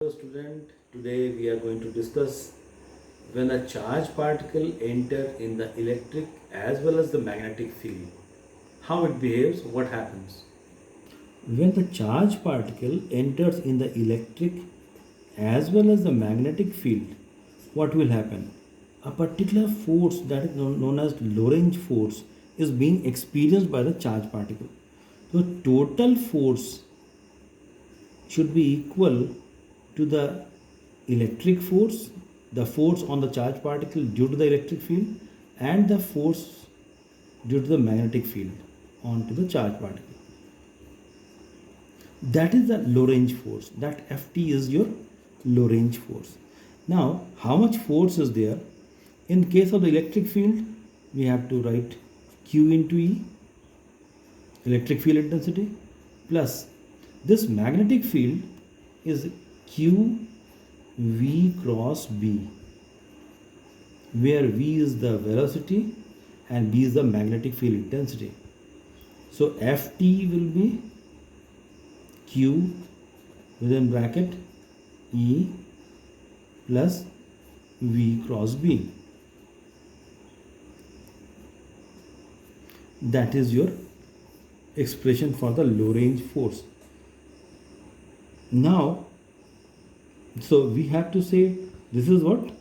Hello student, today we are going to discuss when a charged particle enter in the electric as well as the magnetic field. How it behaves, what happens? When the charged particle enters in the electric as well as the magnetic field, what will happen? A particular force that is known as Lorentz force is being experienced by the charged particle. So total force should be equal to the electric force, the force on the charged particle due to the electric field, and the force due to the magnetic field onto the charged particle. That is the Lorentz force. That Ft is your Lorentz force. Now, how much force is there? In case of the electric field, we have to write Q into E, electric field intensity, plus this magnetic field is Q V cross B, where V is the velocity and B is the magnetic field intensity. So Ft will be Q within bracket E plus V cross B. That is your expression for the Lorentz force. Now, so we have to say this is what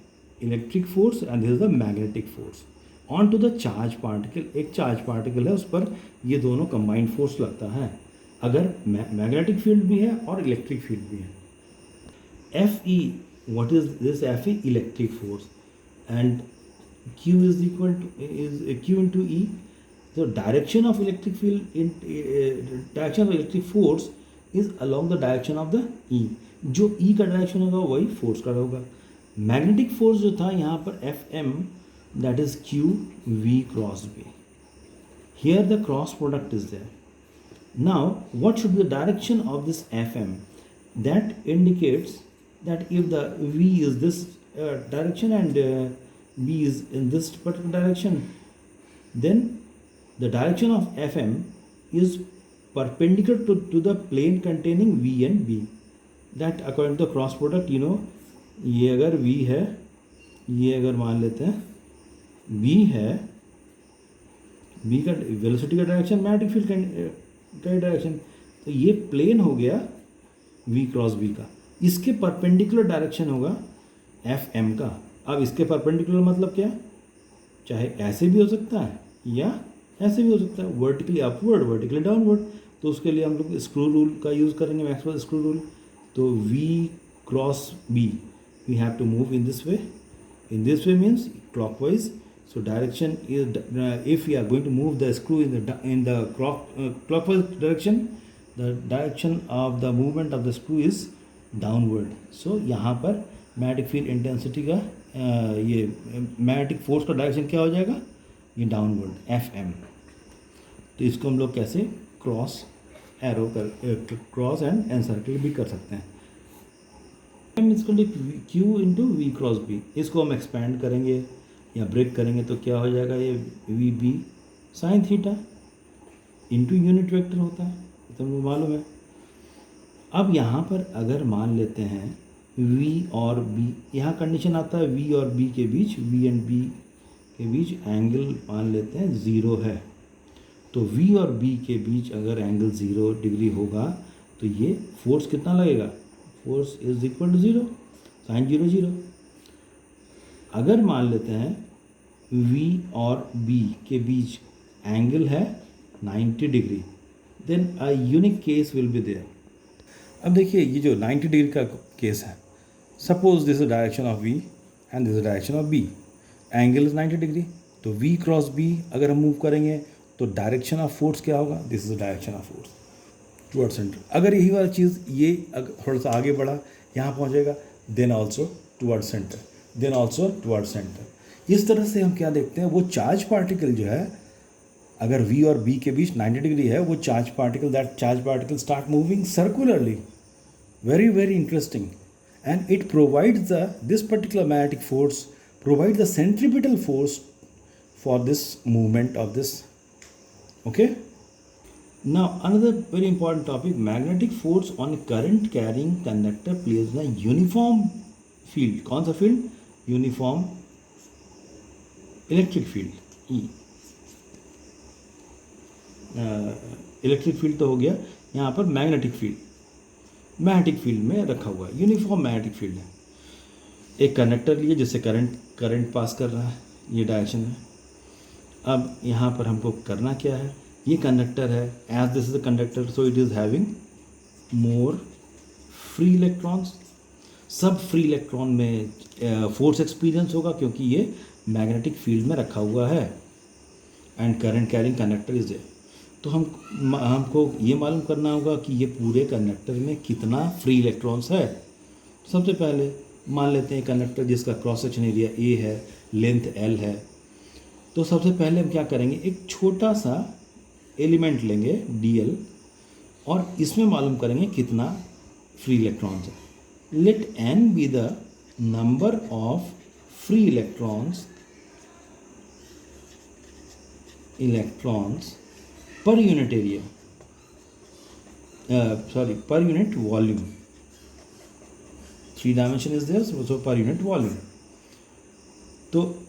electric force and this is the magnetic force. On to the charge particle, एक charge particle है, उस पर ये दोनों combined force लगता है अगर magnetic field भी है और electric field भी है. Fe, what is this Fe? Electric force, and Q is equal to Q into E. So direction of electric field direction of electric force is along the direction of the E. जो E का direction होगा वही force का होगा. Magnetic force जो था यहाँ पर Fm, that is Q V cross B. Here the cross product is there. Now what should be the direction of this Fm? That indicates that if the V is this direction and B is in this particular direction, then the direction of Fm is perpendicular to the plane containing V and B. That according to the cross product, you know, ये अगर V है, ये अगर मान लेते हैं V है, V का वेलोसिटी का डायरेक्शन मैग्नेटिक फील्ड का डायरेक्शन, तो ये प्लेन हो गया V क्रॉस B का. इसके परपेंडिकुलर डायरेक्शन होगा Fm का. अब इसके परपेंडिकुलर मतलब क्या? चाहे ऐसे भी हो सकता है या ऐसे भी हो सकता है, वर्टिकली अपवर्ड, वर्टिकली डाउनवर्ड. तो उसके लिए हम लोग स्क्रू रूल का यूज़ करेंगे, मैक्सवेल स्क्रू रूल. तो V cross B we have to move in this way. In this way means clockwise. So direction is if we are going to move the screw in the clockwise direction, the direction of the movement of the screw is downward. So यहाँ पर magnetic field intensity का ये magnetic force का direction क्या हो जाएगा? ये downward Fm. तो इसको हम लोग कैसे क्रॉस एरो कर क्रॉस एंड एनसर्कल भी कर सकते हैं. इसको Q into V cross B, इसको हम एक्सपैंड करेंगे या ब्रेक करेंगे तो क्या हो जाएगा? ये V B sine theta into unit vector होता है, तो हमको मालूम है. अब यहाँ पर अगर मान लेते हैं V और B, यहाँ कंडीशन आता है V और B के बीच, V एंड B के बीच एंगल मान लेते हैं 0 है. तो V और B के बीच अगर एंगल 0 डिग्री होगा तो ये फोर्स कितना लगेगा? Force is equal to 0 sine 0 0. अगर मान लेते हैं V और B के बीच एंगल है 90 degree, then a unique case will be there. अब देखिए ये जो 90 डिग्री का केस है, suppose this is direction of V and this is direction of B, angle is 90 degree. तो V क्रॉस B अगर हम मूव करेंगे तो डायरेक्शन ऑफ फोर्स क्या होगा? This is direction of force toward centre. अगर यही वाली चीज़ ये थोड़ा सा आगे बढ़ा, यहाँ पहुँचेगा, then also toward centre, then also toward centre. इस तरह से हम क्या देखते हैं, वो चार्ज पार्टिकल जो है अगर V और B के बीच 90 डिग्री है, वो charge particle, that charge particle start moving circularly. Very very interesting. And it provides the this particular magnetic force provides the centripetal force for this movement of this. Okay. Now another very important topic, magnetic force on current carrying conductor plays a uniform field. कौन सा field? Uniform electric field, ई। Electric field तो हो गया, यहाँ पर magnetic field में रखा हुआ है, यूनिफॉर्म मैग्नेटिक फील्ड है। एक कंडक्टर लिए जिससे करंट पास कर रहा है, ये डायरेक्शन है। अब यहाँ पर हमको करना क्या है, ये कंडक्टर है, as this is a conductor so it is having more free electrons. सब फ्री इलेक्ट्रॉन में फोर्स एक्सपीरियंस होगा क्योंकि ये मैग्नेटिक फील्ड में रखा हुआ है and current carrying conductor is है। तो हमको ये मालूम करना होगा कि ये पूरे कंडक्टर में कितना फ्री इलेक्ट्रॉन्स है। सबसे पहले मान लेते हैं कंडक्टर जिसका क्रॉस सेक्शन एरिया ए है, लेंथ एल है। तो सबसे पहले हम क्या करेंगे, एक छोटा सा एलिमेंट लेंगे dl और इसमें मालूम करेंगे कितना फ्री इलेक्ट्रॉन्स है। Let n be the number of free electrons per unit area, per unit volume. 3 dimension is there, so per unit volume. तो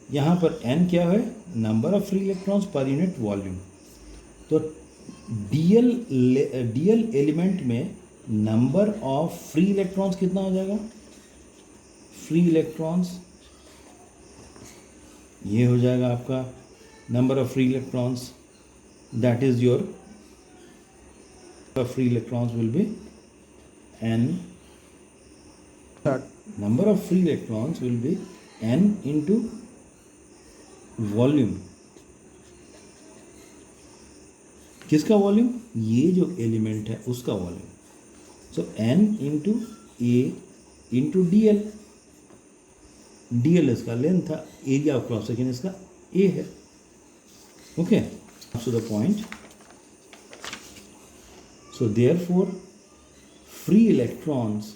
यहाँ पर n क्या है, number of free electrons per unit volume. तो dl element में number of free electrons कितना हो जाएगा, फ्री इलेक्ट्रॉन्स ये हो जाएगा आपका number of free electrons, that is your free electrons will B n, number of free electrons will be n into volume. किसका वॉल्यूम, ये जो एलिमेंट है उसका volume. So n into A into dl, dl इसका length था, area of cross section इसका a है। Okay, to the point. So therefore free electrons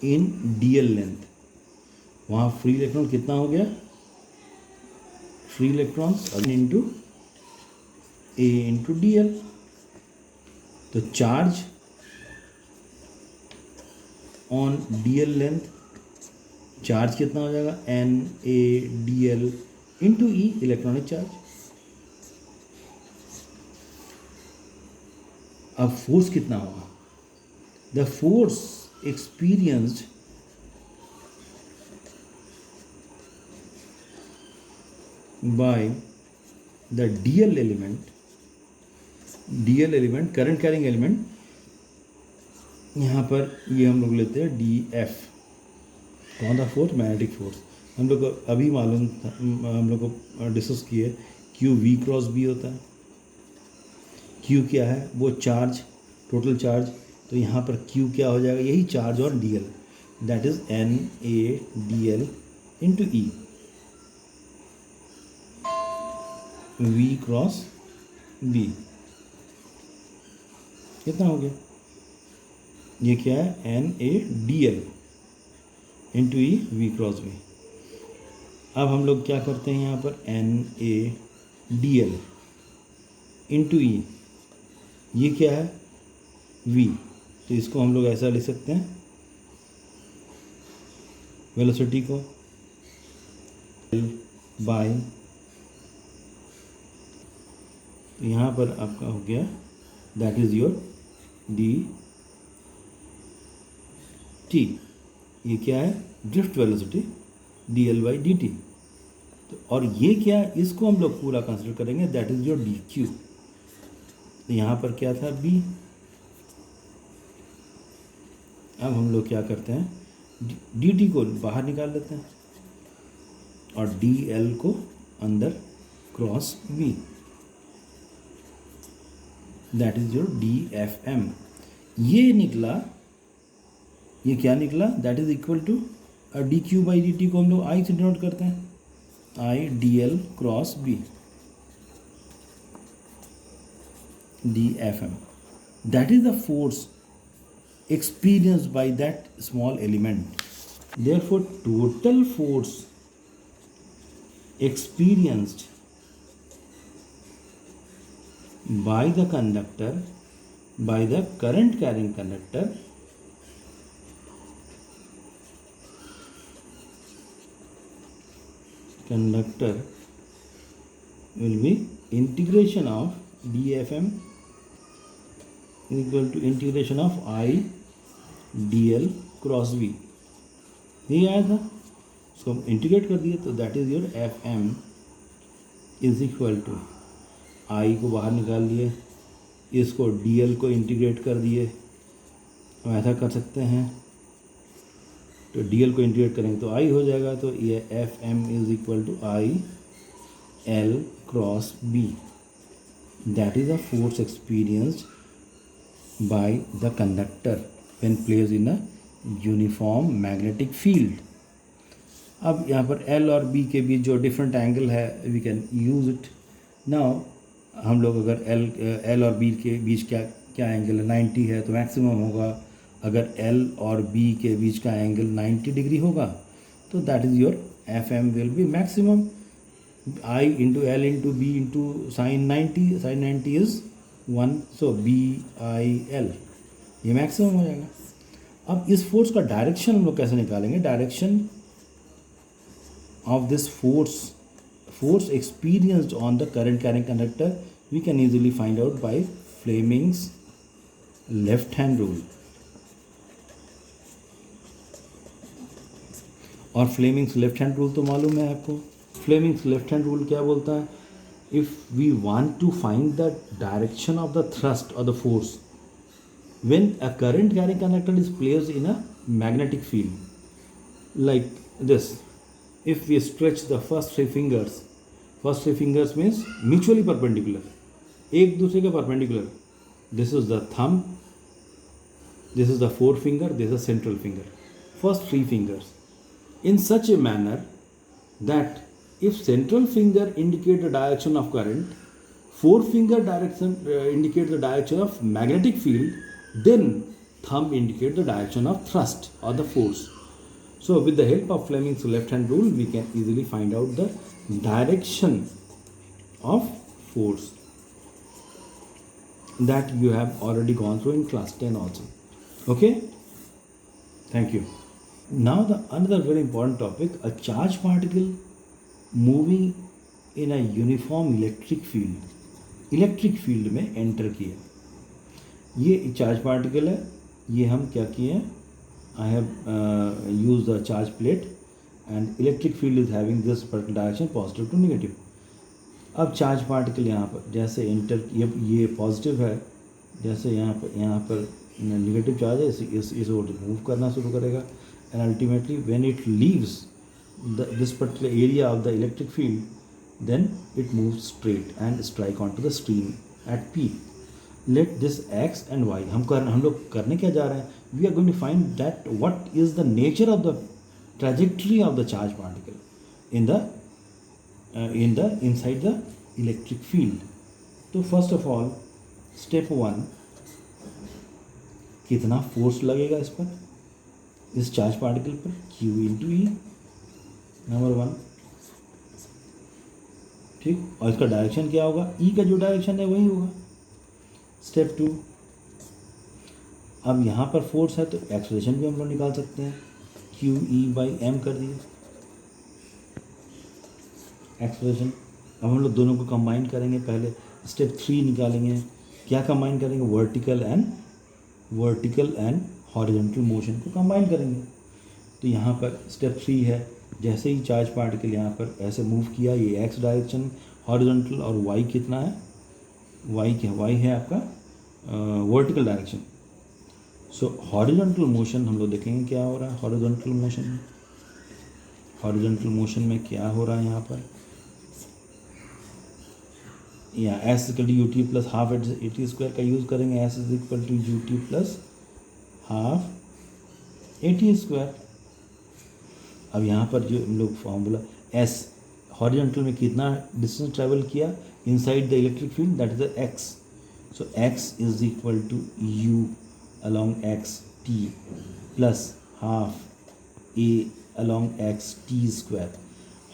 in dl length, वहाँ फ्री इलेक्ट्रॉन कितना हो गया, free electrons into A into dl। तो charge on dl length, charge कितना हो जाएगा, NaDl इंटू ई, इलेक्ट्रॉनिक चार्ज। अब फोर्स कितना होगा, the force experienced by the dl element current carrying element, यहाँ पर ये हम लोग लेते हैं df, कौन सा फोर्स, मैग्नेटिक फोर्स। हम लोग को अभी मालूम था, हम लोग को डिस्कस किए q v क्रॉस b होता है। q क्या है, वो चार्ज, टोटल चार्ज। तो यहाँ पर q क्या हो जाएगा, यही चार्ज और dl, that is NaDl into E, v cross b। कितना हो गया, ये क्या है, NaDl इंटू ई, v क्रॉस b। अब हम लोग क्या करते हैं, यहाँ पर NaDl इंटू ई, ये क्या है, v। तो इसको हम लोग ऐसा लिख सकते हैं, वेलोसिटी को बाय, यहाँ पर आपका हो गया, that is your D T. ये क्या है, ड्रिफ्ट वेलोसिटी, dl/dt। तो और ये क्या है, इसको हम लोग पूरा कंसिडर करेंगे, दैट इज योर dq। तो यहाँ पर क्या था, b। अब हम लोग क्या करते हैं, dt को बाहर निकाल लेते हैं और dl को अंदर cross b, that is your dfm। ये निकला, ये क्या निकला, that is equal to dq/dt को हम लोग i से डिनोट करते हैं, i dl cross b, dfm, that is the force experienced by that small element. Therefore total force experienced by the conductor, by the current carrying conductor will be integration of dfm is equal to integration of I dl cross v. ये आया था, उसको हम integrate कर दिए तो that is your F M is equal to I को बाहर निकाल लिए, इसको डी एल को इंटीग्रेट कर दिए. हम ऐसा कर सकते हैं, तो डी एल को इंटीग्रेट करेंगे तो आई हो जाएगा, तो ये F M is equal to I L cross B. That is a force experienced by the conductor when placed in a uniform magnetic field. अब यहाँ पर L और B के बीच जो डिफरेंट एंगल है we can use it now. हम लोग अगर L और B के बीच क्या एंगल है 90 है तो मैक्सिमम होगा. अगर L और B के बीच का एंगल 90 डिग्री होगा तो that is your F M will be maximum. I into L into B into sine 90 is 1, so B I L ये मैक्सिमम हो जाएगा. अब इस फोर्स का डायरेक्शन हम लोग कैसे निकालेंगे? Direction of this force experienced on the current carrying conductor we can easily find out by Fleming's left hand rule. और फ्लेमिंग्स लेफ्ट हैंड रूल तो मालूम है आपको. फ्लेमिंग्स लेफ्ट हैंड रूल क्या बोलता है? If we want to find the direction of the thrust or the force when a current carrying conductor is placed in a magnetic field like this, if we stretch the first three fingers means mutually perpendicular, एक दूसरे के perpendicular. This is the thumb, this is the forefinger, this is central finger, first three fingers, in such a manner that if central finger indicate the direction of current, forefinger direction indicate the direction of magnetic field, then thumb indicate the direction of thrust or the force. So with the help of Fleming's left hand rule we can easily find out the direction of force that you have already gone through in class 10 also. Okay, thank you. Now the another very important topic, a charged particle moving in a uniform electric field में enter किया. ये charge particle है, ये हम क्या किए हैं, I have use the charge plate and electric field is having this particular direction positive to negative. अब चार्ज पार्टिकल यहाँ पर जैसे एंटर, ये पॉजिटिव है, जैसे यहाँ पर नेगेटिव चार्ज है, इस ओर मूव करना शुरू करेगा and ultimately when it leaves this particular area of the electric field, then it moves straight and strike onto the stream at P. Let this x and y हम लोग करने क्या जा रहे हैं? We are going to find that what is the nature of the trajectory of the charge particle in the inside the electric field. तो first of all step 1, कितना force लगेगा इस पर, इस चार्ज पार्टिकल पर? Q इंटू ई, number 1, ठीक. और इसका डायरेक्शन क्या होगा? ई का जो डायरेक्शन है वही होगा. स्टेप 2, अब यहाँ पर फोर्स है तो एक्सेलरेशन भी हम लोग निकाल सकते हैं. क्यू ई बाई एम कर दिए एक्सेलरेशन. अब हम लोग दोनों को कंबाइन करेंगे. पहले स्टेप 3 निकालेंगे. क्या कंबाइन करेंगे? वर्टिकल एंड हॉरिजॉन्टल मोशन को कंबाइन करेंगे. तो यहाँ पर स्टेप 3 है, जैसे ही चार्ज पार्टिकल यहाँ पर ऐसे मूव किया, ये एक्स डायरेक्शन हॉरिजॉन्टल, और वाई कितना है? वाई है आपका वर्टिकल डायरेक्शन. सो हॉरिजॉन्टल मोशन हम लोग देखेंगे क्या हो रहा है. हॉरिजॉन्टल मोशन में क्या हो रहा है यहाँ पर? या s equal to u t plus half a t square का यूज़ करेंगे. S is equal to u t plus half a t square. अब यहाँ पर जो हम लोग फॉर्मूला एस हॉरिजॉन्टल में कितना डिस्टेंस ट्रैवल किया inside the electric field, that is the x. So x is equal to u along x t plus half a along x t square.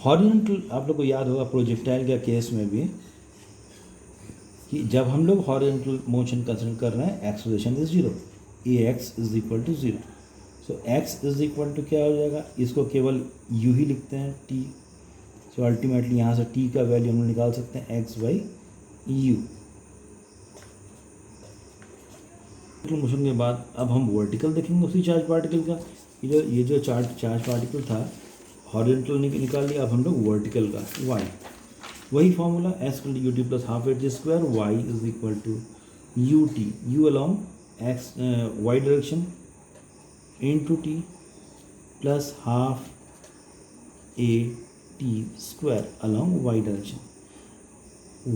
Horizontal आप लोग को याद होगा प्रोजेक्टाइल के case में भी कि जब हम लोग हॉरिजॉन्टल मोशन कंसिडर कर रहे हैं acceleration is zero, a x is equal to zero. So x is equal to क्या हो जाएगा, इसको केवल यू ही लिखते हैं टी। सो अल्टीमेटली यहाँ से टी का वैल्यू हम लोग निकाल सकते हैं एक्स बाई यू। मोशन के बाद अब हम वर्टिकल देखेंगे उसी चार्ज पार्टिकल का। ये जो चार्ज पार्टिकल था हॉरिजॉन्टल निकाल लिया, अब हम लोग वर्टिकल का वाई, वही formula s u t plus half h square y is equal to u t, u along x y direction into t plus half a t square along y direction.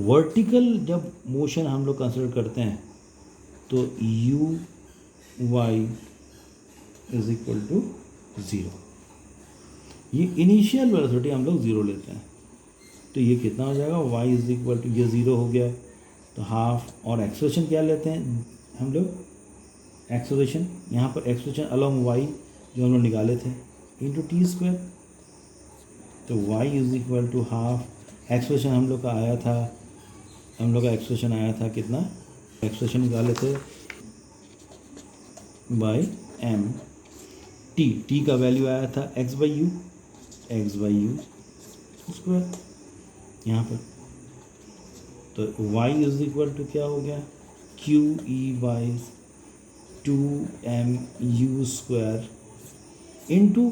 Vertical जब motion हम लोग consider करते हैं तो u y is equal to zero. ये initial velocity हम लोग zero लेते हैं, तो ये कितना हो जाएगा, y इज इक्वल टू, ये ज़ीरो हो गया तो हाफ, और एक्सेलरेशन क्या लेते हैं हम लोग, एक्सेलरेशन यहाँ पर एक्सेलरेशन अलॉन्ग y जो हम लोग निकाले थे इंटू टी स्क्वायर। तो y is equal to half, acceleration हम लोग का आया था, हम लोग का एक्सेलरेशन आया था कितना, एक्सेलरेशन निकाले थे बाई एम, टी का वैल्यू आया था एक्स बाई यू स्क्वायर यहाँ पर। तो y इज इक्वल टू क्या हो गया, q E by two m u square into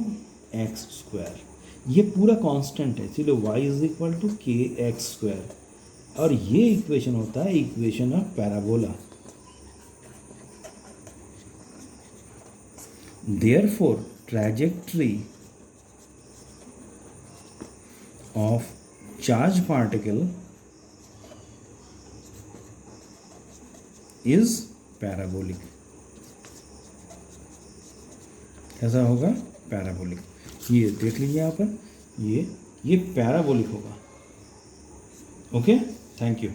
x square. ये पूरा कांस्टेंट है, इसलिए y is equal to k x square, और ये इक्वेशन होता है equation of parabola. Therefore, trajectory of charge particle is parabolic। कैसा होगा, पैराबोलिक। ये देख लीजिए यहाँ पर, ये पैराबोलिक होगा। Okay, thank you.